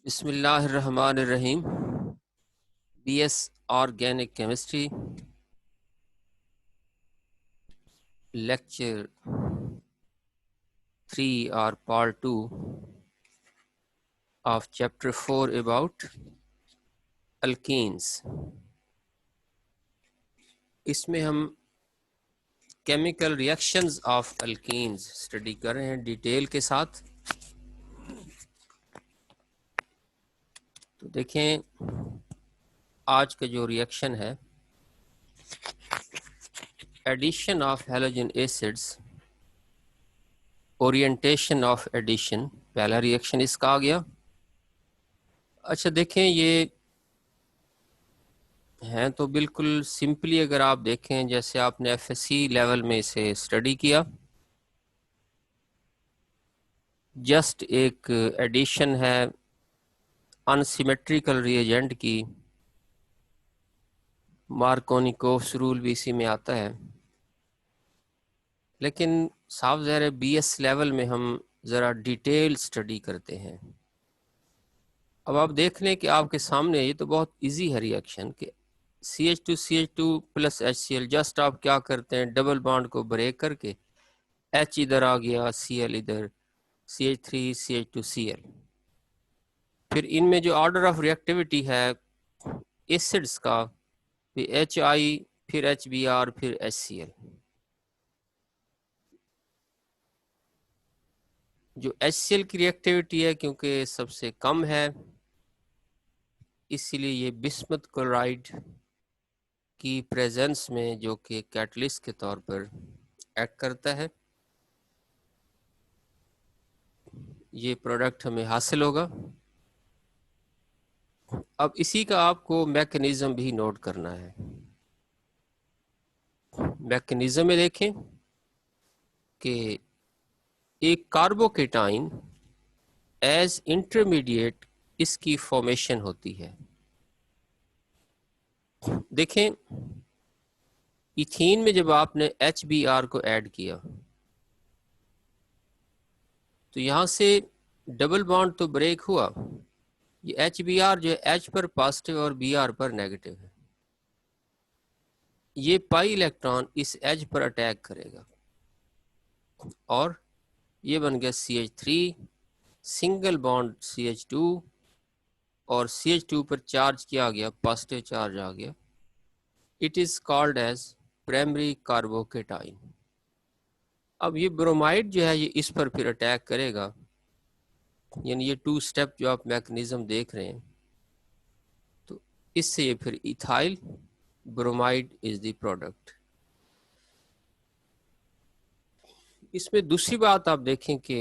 बिस्मिल्लाहिर्रहमानिर्रहीम। BS organic chemistry lecture 3 और part 2 of chapter 4 about alkenes। इसमें हम chemical reactions of alkenes study कर रहे हैं डिटेल के साथ। तो देखें आज का जो रिएक्शन है addition of halogen acids, orientation of addition, पहला रिएक्शन इसका आ गया। अच्छा देखें ये हैं तो बिल्कुल सिंपली अगर आप देखें जैसे आपने एफएससी लेवल में इसे स्टडी किया, जस्ट एक एडिशन है अनसिमेट्रिकल रिएजेंट की। मार्कोनिकोव्स रूल भी इसी में आता है, लेकिन साफ ज़ाहिर है बीएस लेवल में हम ज़रा डिटेल स्टडी करते हैं। अब आप देख लें कि आपके सामने ये तो बहुत इजी है रिएक्शन कि CH2 प्लस HCl, जस्ट आप क्या करते हैं डबल बॉन्ड को ब्रेक करके H इधर आ गया, Cl इधर, CH3 CH2Cl। फिर इनमें जो ऑर्डर ऑफ रिएक्टिविटी है एसिड्स का, फिर HI, फिर HBr, फिर HCl। जो HCl की रिएक्टिविटी है क्योंकि सबसे कम है, इसीलिए ये बिस्मथ क्लोराइड की प्रेजेंस में जो कि कैटलिस्ट के तौर पर एक्ट करता है, ये प्रोडक्ट हमें हासिल होगा। अब इसी का आपको मैकेनिज्म भी नोट करना है। मैकेनिज्म में देखें कि एक कार्बोकेटाइन एज इंटरमीडिएट इसकी फॉर्मेशन होती है। देखें इथीन में जब आपने HBr को ऐड किया तो यहां से डबल बॉन्ड तो ब्रेक हुआ, ये HBr जो है H पर पॉजिटिव और Br पर नेगेटिव है। ये पाई इलेक्ट्रॉन इस H पर अटैक करेगा और ये बन गया CH3, सिंगल बॉन्ड CH2 और CH2 पर चार्ज किया गया, पॉजिटिव चार्ज आ गया। It is called as primary carbocation. अब ये ब्रोमाइड जो है ये इस पर फिर अटैक करेगा, यानी ये 2 स्टेप जो आप मैकेनिज्म देख रहे हैं, तो इससे ये फिर ethyl bromide is the product. इसमें दूसरी बात आप देखें कि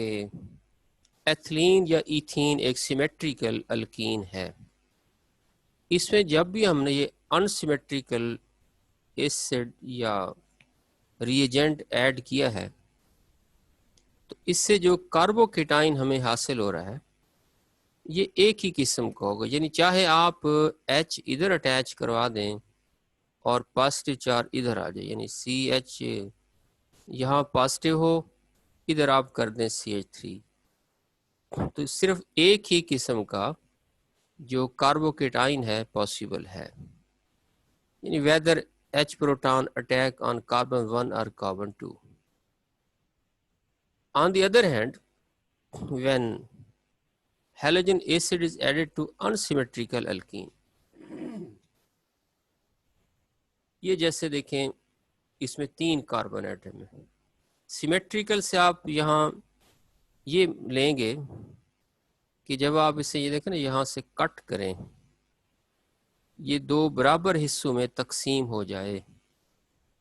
एथिलीन या इथीन एक सिमेट्रिकल अल्कीन है। इसमें जब भी हमने ये अनसिमेट्रिकल एसिड या रिएजेंट ऐड किया है तो इससे जो कार्बोकेटाइन हमें हासिल हो रहा है ये एक ही किस्म का होगा, यानी चाहे आप H इधर अटैच करवा दें और पॉजिटिव चार्ज इधर आ जाए, यानी CH यहाँ पॉजिटिव हो, इधर आप कर दें CH3, तो सिर्फ एक ही किस्म का जो कार्बोकेटाइन है पॉसिबल है, यानी whether H proton attack on carbon 1 और carbon 2। On the other hand, when halogen acid is added to unsymmetrical alkene, ये जैसे देखें इसमें 3 कार्बन एटम है। सिमेट्रिकल से आप यहाँ ये लेंगे कि जब आप इसे ये देखें ना यहाँ से कट करें, ये 2 बराबर हिस्सों में तकसीम हो जाए,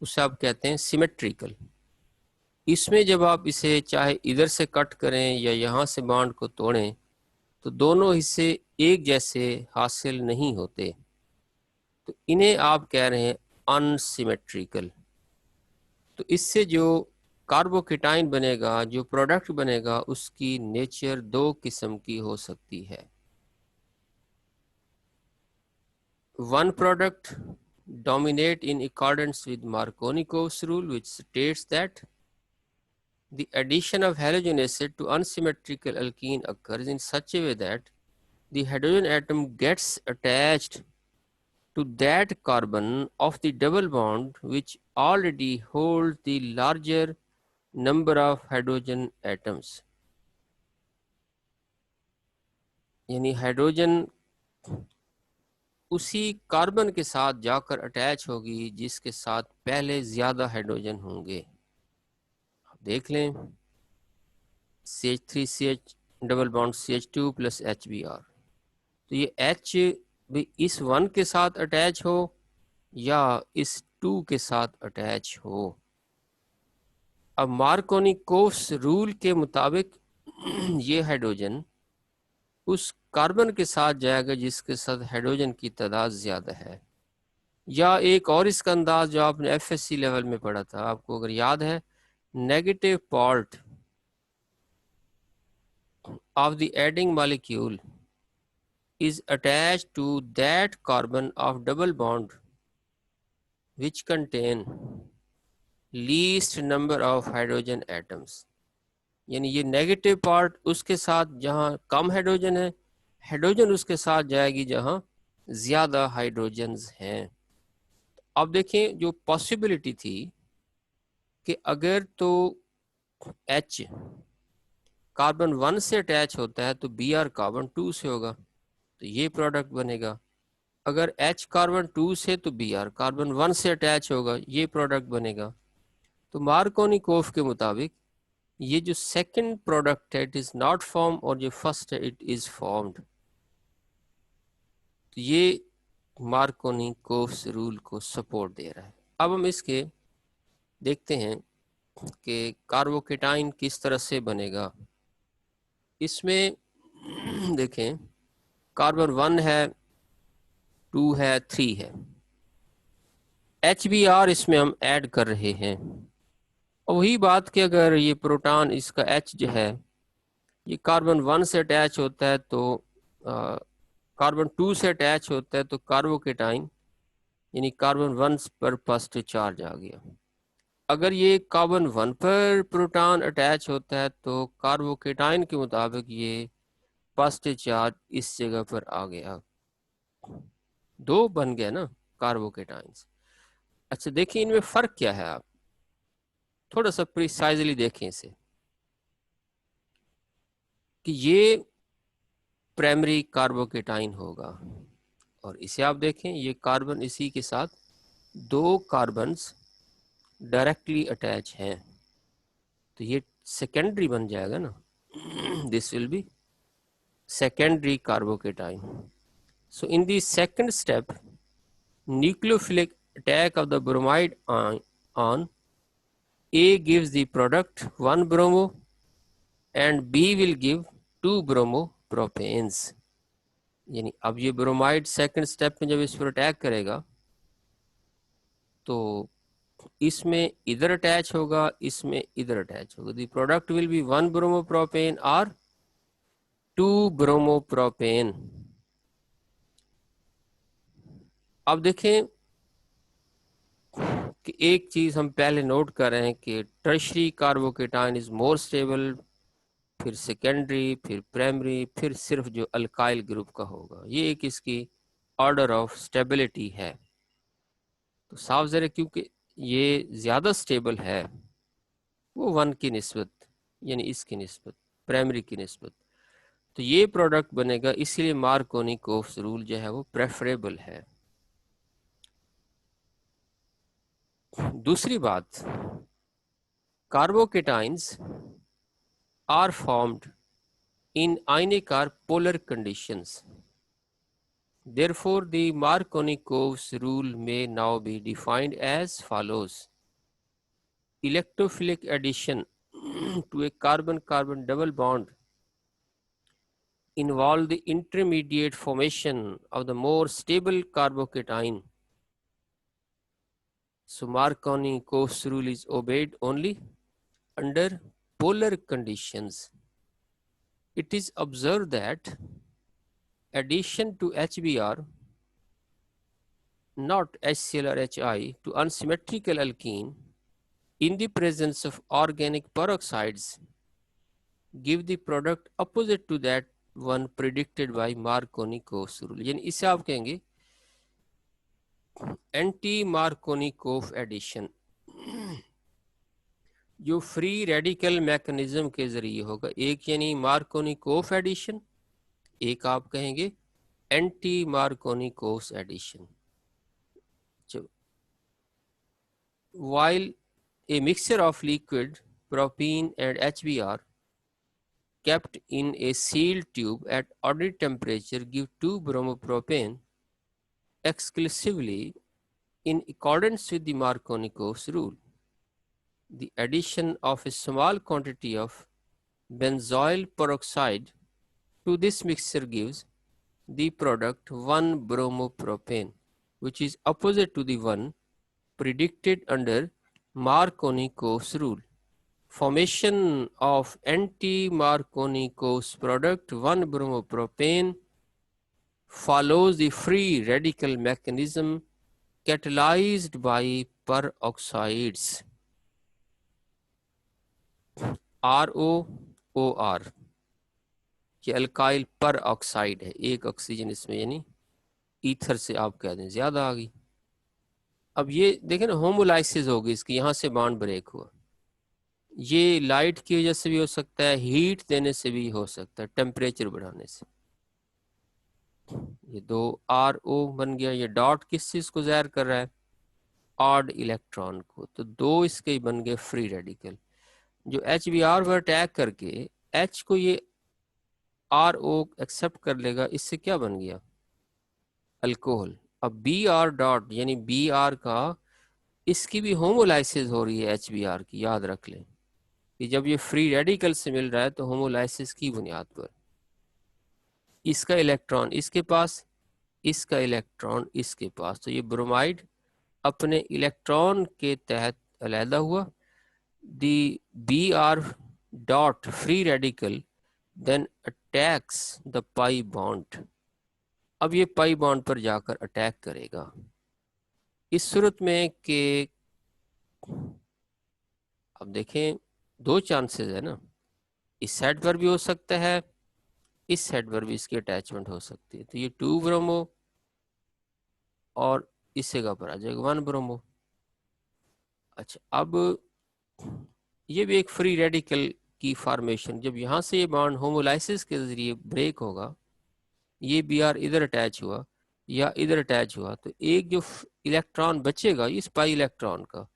उसे आप कहते हैं सिमेट्रिकल। इसमें जब आप इसे चाहे इधर से कट करें या यहाँ से बॉन्ड को तोड़ें तो दोनों हिस्से एक जैसे हासिल नहीं होते, तो इन्हें आप कह रहे हैं अनसिमेट्रिकल। तो इससे जो कार्बोकेटाइन बनेगा, जो प्रोडक्ट बनेगा, उसकी नेचर 2 किस्म की हो सकती है। One product dominate in accordance with Markovnikov's rule, which states that the addition of halogen acid to unsymmetrical alkene occurs in such a way that the hydrogen atom gets attached to that carbon of the double bond which already holds the larger number of hydrogen atoms. यानी hydrogen उसी carbon के साथ जाकर attach होगी जिसके साथ पहले ज्यादा हाइड्रोजन होंगे। आप देख लें CH3CH double bond CH2 plus HBr, तो ये H भी इस 1 के साथ अटैच हो या इस 2 के साथ अटैच हो। अब मार्कोनी-कोव्स रूल के मुताबिक ये हाइड्रोजन उस कार्बन के साथ जाएगा जिसके साथ हाइड्रोजन की तादाद ज्यादा है। या एक और इसका अंदाज जो आपने FSC लेवल में पढ़ा था, आपको अगर याद है, negative part of the adding molecule is attached to that carbon of double bond which contain least number of hydrogen atoms। यानी ये नेगेटिव पार्ट उसके साथ जहां कम हाइड्रोजन है, हाइड्रोजन उसके साथ जाएगी जहां ज्यादा हाइड्रोजन्स हैं। अब देखें जो पॉसिबिलिटी थी कि अगर तो H कार्बन 1 से अटैच होता है तो Br कार्बन 2 से होगा, तो ये प्रोडक्ट बनेगा। अगर H कार्बन 2 से तो Br कार्बन 1 से अटैच होगा, ये प्रोडक्ट बनेगा। तो मार्कोनी-कोव के मुताबिक ये जो सेकंड प्रोडक्ट है इट इज नॉट फॉर्म और जो फर्स्ट है इट इज फॉर्म्ड। तो ये मार्कोनी-कोव्स रूल को सपोर्ट दे रहा है। अब हम इसके देखते हैं कि कार्बोकेटाइन किस तरह से बनेगा। इसमें देखें कार्बन 1 है, 2 है, 3 है, HBr इसमें हम ऐड कर रहे हैं। और वही बात कि अगर ये प्रोटॉन इसका H जो है ये कार्बन 1 से अटैच होता है तो कार्बन 2 से अटैच होता है तो कार्बोकेटाइन यानी कार्बन 1 पर पॉजिटिव चार्ज आ गया। अगर ये कार्बन 1 पर प्रोटॉन अटैच होता है तो कार्बोकेटाइन के मुताबिक ये पॉजिटिव चार्ज इस जगह पर आ गया, 2 बन गया ना कार्बोकेटाइंस। अच्छा देखिए इनमें फर्क क्या है, आप थोड़ा सा प्रिसाइजली देखें इसे कि ये प्राइमरी कार्बोकेटाइन होगा और इसे आप देखें ये कार्बन इसी के साथ 2 कार्बन्स डायरेक्टली अटैच हैं, तो ये सेकेंडरी बन जाएगा ना, this will be secondary carbocation. So in the second step nucleophilic attack of the bromide on A gives the product 1 bromo and B will give 2 bromopropanes। यानी अब ये ब्रोमाइड सेकंड स्टेप में जब इस पर अटैक करेगा तो इसमें इधर अटैच होगा, इसमें इधर अटैच होगा। The product will be 1 bromopropane और 2 ब्रोमोप्रोपेन। अब देखें कि एक चीज हम पहले नोट कर रहे हैं कि tertiary carbocation is more stable, फिर सेकेंडरी, फिर प्राइमरी, फिर सिर्फ जो अल्काइल ग्रुप का होगा। ये एक इसकी ऑर्डर ऑफ स्टेबिलिटी है। तो साफ ज़रा क्योंकि ये ज़्यादा स्टेबल है वो 1 की निस्बत यानी इसकी निस्बत प्राइमरी की निस्बत, तो ये प्रोडक्ट बनेगा। इसीलिए मार्कोनी-कोव्स रूल जो है वो प्रेफरेबल है। दूसरी बात, carbocations are formed in ionic or polar conditions. Therefore, the Marconi-Coves rule may now be defined as follows. Electrophilic addition to a carbon-carbon double bond involve the intermediate formation of the more stable carbocation. So, Marconi-Coves rule is obeyed only under polar conditions. It is observed that addition to HBr, not HCl or HI, to unsymmetrical alkene in the presence of organic peroxides give the product opposite to that one predicted by Markovnikov's rule, यानी इसे आप कहेंगे anti Markovnikov addition, जो free radical mechanism के जरिए होगा। एक यानी मार्कोनी-कोव एडिशन, एक आप कहेंगे anti Markovnikov addition. While a mixture of liquid propene and HBr kept in a sealed tube at ordinary temperature give 2-bromopropane exclusively in accordance with the Markovnikov rule. The addition of a small quantity of benzoyl peroxide to this mixture gives the product 1-bromopropane, which is opposite to the one predicted under Markovnikov's rule. Formation of anti-Markovnikov's product 1-bromopropane follows the free radical mechanism catalyzed by peroxides ROOR। ये alkyl पर oxide है, एक oxygen इसमें यानी ether से आप कह दें ज्यादा आ गई। अब ये देखें ना, होमोलाइसिस होगी इसकी, यहाँ से बॉन्ड ब्रेक हुआ। ये लाइट की वजह से भी हो सकता है, हीट देने से भी हो सकता है, टेम्परेचर बढ़ाने से। ये 2 RO बन गया। ये डॉट किस चीज को ज़ाहिर कर रहा है? ऑड इलेक्ट्रॉन को। तो 2 इसके ही बन गए फ्री रेडिकल, जो HBr पर अटैक करके H को ये RO एक्सेप्ट कर लेगा। इससे क्या बन गया? अल्कोहल। अब Br डॉट यानी Br का, इसकी भी होमोलाइसिस हो रही है HBr की, याद रख लें कि जब ये फ्री रेडिकल से मिल रहा है तो होमोलाइसिस की बुनियाद पर इसका इलेक्ट्रॉन इसके पास, इसका इलेक्ट्रॉन इसके पास, तो ये ब्रोमाइड अपने इलेक्ट्रॉन के तहत अलहदा हुआ। The Br dot free radical then attacks the pi bond. अब ये पाई बॉन्ड पर जाकर अटैक करेगा। इस सूरत में कि अब देखें 2 चांसेस है ना, इस साइड पर भी हो सकता है, इस साइड पर भी इसकी अटैचमेंट हो सकती है। तो ये 2 ब्रोमो और इस जगह पर आ जाएगा 1 ब्रोमो। अच्छा, अब ये भी एक फ्री रेडिकल की फॉर्मेशन, जब यहाँ से ये बॉन्ड होमोलाइसिस के जरिए ब्रेक होगा, ये Br इधर अटैच हुआ या इधर अटैच हुआ, तो एक जो इलेक्ट्रॉन बचेगा इस पाई इलेक्ट्रॉन का,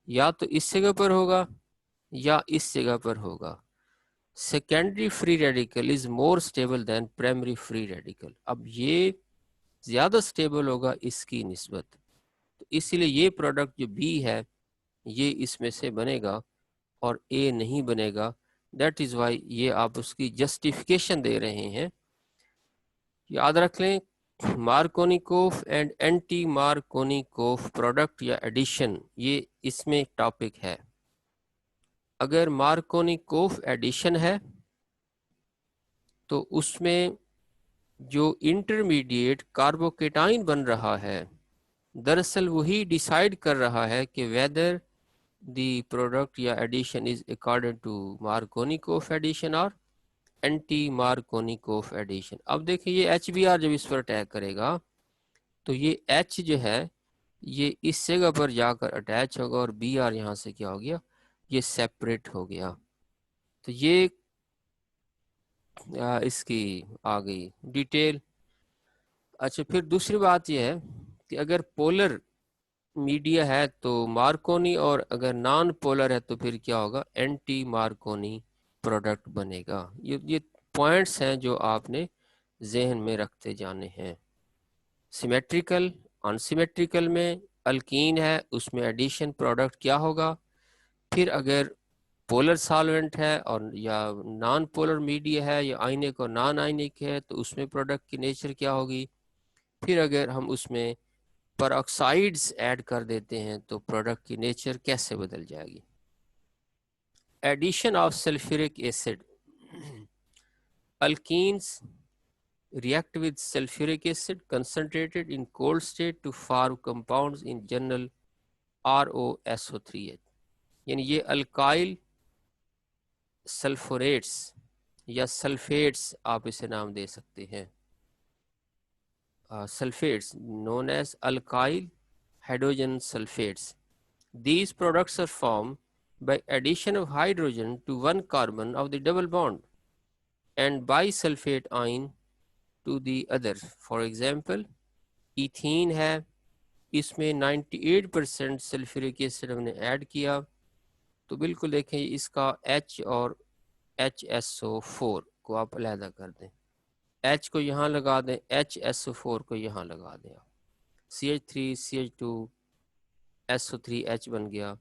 या तो इस जगह पर होगा या इस जगह पर होगा। Secondary free radical is more stable then primary free radical. अब ये ज्यादा स्टेबल होगा इसकी निस्बत, तो इसीलिए ये प्रोडक्ट जो बी है ये इसमें से बनेगा और ए नहीं बनेगा। दैट इज वाई ये आप उसकी जस्टिफिकेशन दे रहे हैं। याद रख लें, Markovnikov and anti Markovnikov product या एडिशन, ये इसमें टॉपिक है। अगर मार्कोनिकोव एडिशन है तो उसमें जो इंटरमीडिएट कार्बोकेटाइन बन रहा है, दरअसल वही डिसाइड कर रहा है कि वेदर द प्रोडक्ट या addition is according to Markovnikov addition और एंटी मार्कोनिकोव एडिशन। अब देखिए ये HBr जब इस पर अटैक करेगा तो ये H जो है ये इस जगह पर जाकर अटैच होगा और Br यहाँ से क्या हो गया? ये सेपरेट हो गया। तो ये इसकी आ गई डिटेल। अच्छा, फिर दूसरी बात यह है कि अगर पोलर मीडिया है तो मार्कोनी, और अगर नॉन पोलर है तो फिर क्या होगा? एंटी मार्कोनी प्रोडक्ट बनेगा। ये पॉइंट्स हैं जो आपने जहन में रखते जाने हैं। सिमेट्रिकल, अनसिमेट्रिकल में अल्कीन है उसमें एडिशन प्रोडक्ट क्या होगा। फिर अगर पोलर सॉल्वेंट है और या नॉन पोलर मीडिया है या आयनिक और नॉन आयनिक है तो उसमें प्रोडक्ट की नेचर क्या होगी। फिर अगर हम उसमें पेरोक्साइड्स ऐड कर देते हैं तो प्रोडक्ट की नेचर कैसे बदल जाएगी। Addition of sulphuric acid, alkenes react with sulfuric acid concentrated in cold state to form compounds in general ROSO3H। यानी ये अल्काइल सल्फोरेट्स या सल्फेट्स आप इसे नाम दे सकते हैं। Sulfates known as alkyl hydrogen sulfates. These products are formed by addition of hydrogen to one carbon of the double bond and bisulfate ion to the other. For example, ethene है, इसमें 98% sulphuric acid हमने add किया, तो बिल्कुल देखें इसका H और HSO4 को आप अलहदा कर दें, H को यहाँ लगा दें, HSO4 को यहाँ लगा दें, CH3 CH2 SO3H बन गया,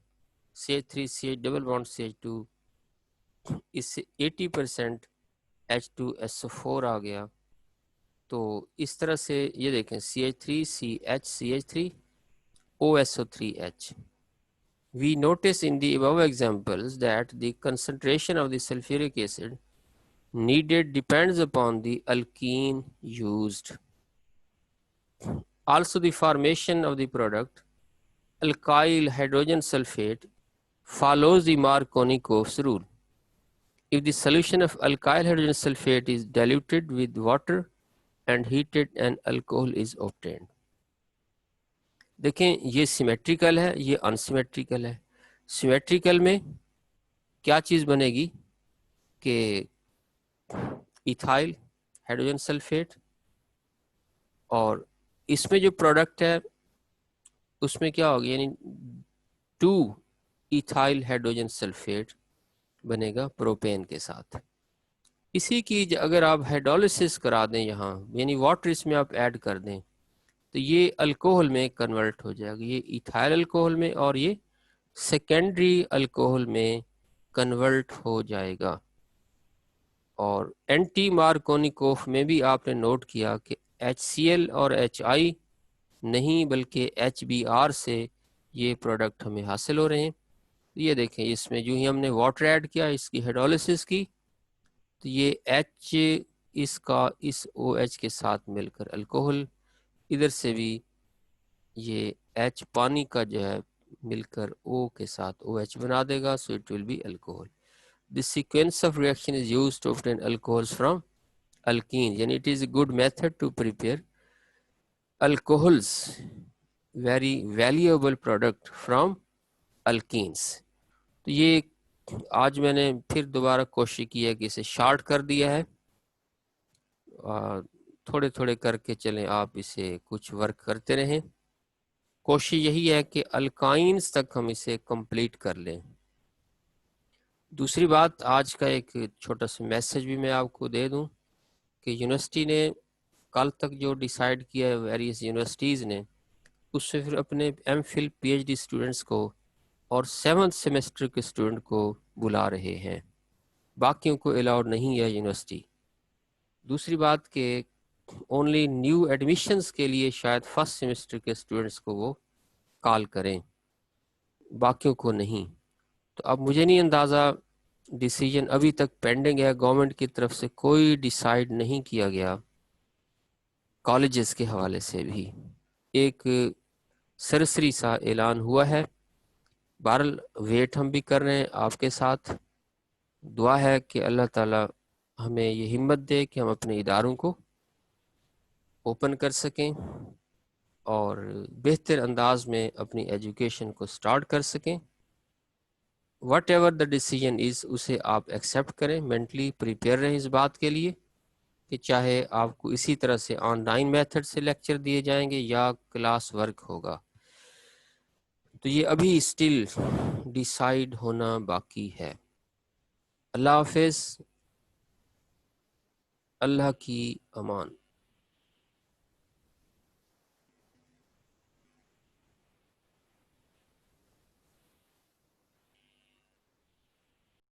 CH3 CH double bond CH2, इससे 80% H2SO4 आ गया। तो इस तरह से ये देखें CH3 CH CH3 OSO3H. We notice in the above examples that the concentration of the sulfuric acid needed depends upon the alkene used. Also, the formation of the product alkyl hydrogen sulfate follows the Marconi-Koff's rule. If the solution of alkyl hydrogen sulfate is diluted with water and heated, an alcohol is obtained. देखें ये symmetrical है, ये unsymmetrical है। Symmetrical में क्या चीज़ बनेगी कि ethyl hydrogen sulphate, और इसमें जो प्रोडक्ट है उसमें क्या होगा, यानी 2 इथाइल हाइड्रोजन सल्फेट बनेगा प्रोपेन के साथ। इसी की अगर आप हाइड्रोलिसिस करा दें यहाँ, यानी वाटर इसमें आप ऐड कर दें, तो ये अल्कोहल में कन्वर्ट हो जाएगा, ये इथाइल अल्कोहल में और ये सेकेंडरी अल्कोहल में कन्वर्ट हो जाएगा। और एंटी मार्कोनिकोफ में भी आपने नोट किया कि HCl और HI नहीं बल्कि HBr से ये प्रोडक्ट हमें हासिल हो रहे हैं। ये देखें इसमें जो ही हमने वाटर ऐड किया, इसकी हाइड्रोलिसिस की, तो ये H इसका इस OH के साथ मिलकर अल्कोहल, इधर से भी ये H पानी का जो है मिलकर O के साथ OH बना देगा, so it will be alcohol. This sequence of reaction is used to obtain alcohols from alkenes, and it is a good method to prepare alcohols, very valuable product from alkenes. तो ये आज मैंने फिर दोबारा कोशिश की है कि इसे शार्ट कर दिया है, थोड़े थोड़े करके चलें, आप इसे कुछ वर्क करते रहें। कोशिश यही है कि अल्काइंस तक हम इसे कंप्लीट कर लें। दूसरी बात, आज का एक छोटा सा मैसेज भी मैं आपको दे दूं कि यूनिवर्सिटी ने कल तक जो डिसाइड किया है, वेरियस यूनिवर्सिटीज़ ने, उससे फिर अपने MPhil PhD स्टूडेंट्स को और 7th सेमेस्टर के स्टूडेंट को बुला रहे हैं, बाकियों को अलाउड नहीं है यूनिवर्सिटी। दूसरी बात कि ओनली न्यू एडमिशन्स के लिए शायद फर्स्ट सेमेस्टर के स्टूडेंट्स को वो कॉल करें, बाकियों को नहीं। तो अब मुझे नहीं अंदाज़ा, डिसीजन अभी तक पेंडिंग है, गवर्नमेंट की तरफ से कोई डिसाइड नहीं किया गया। कॉलेजेस के हवाले से भी एक सरसरी सा ऐलान हुआ है। बहरहाल वेट हम भी कर रहे हैं आपके साथ। दुआ है कि अल्लाह ताला हमें ये हिम्मत दे कि हम अपने इदारों को ओपन कर सकें और बेहतर अंदाज में अपनी एजुकेशन को स्टार्ट कर सकें। What ever the decision is, उसे आप एक्सेप्ट करें, मेंटली प्रिपेयर रहें इस बात के लिए कि चाहे आपको इसी तरह से ऑनलाइन मेथड से लेक्चर दिए जाएंगे या क्लास वर्क होगा, तो ये अभी स्टिल डिसाइड होना बाकी है। अल्लाह हाफिज़, अल्लाह की अमान।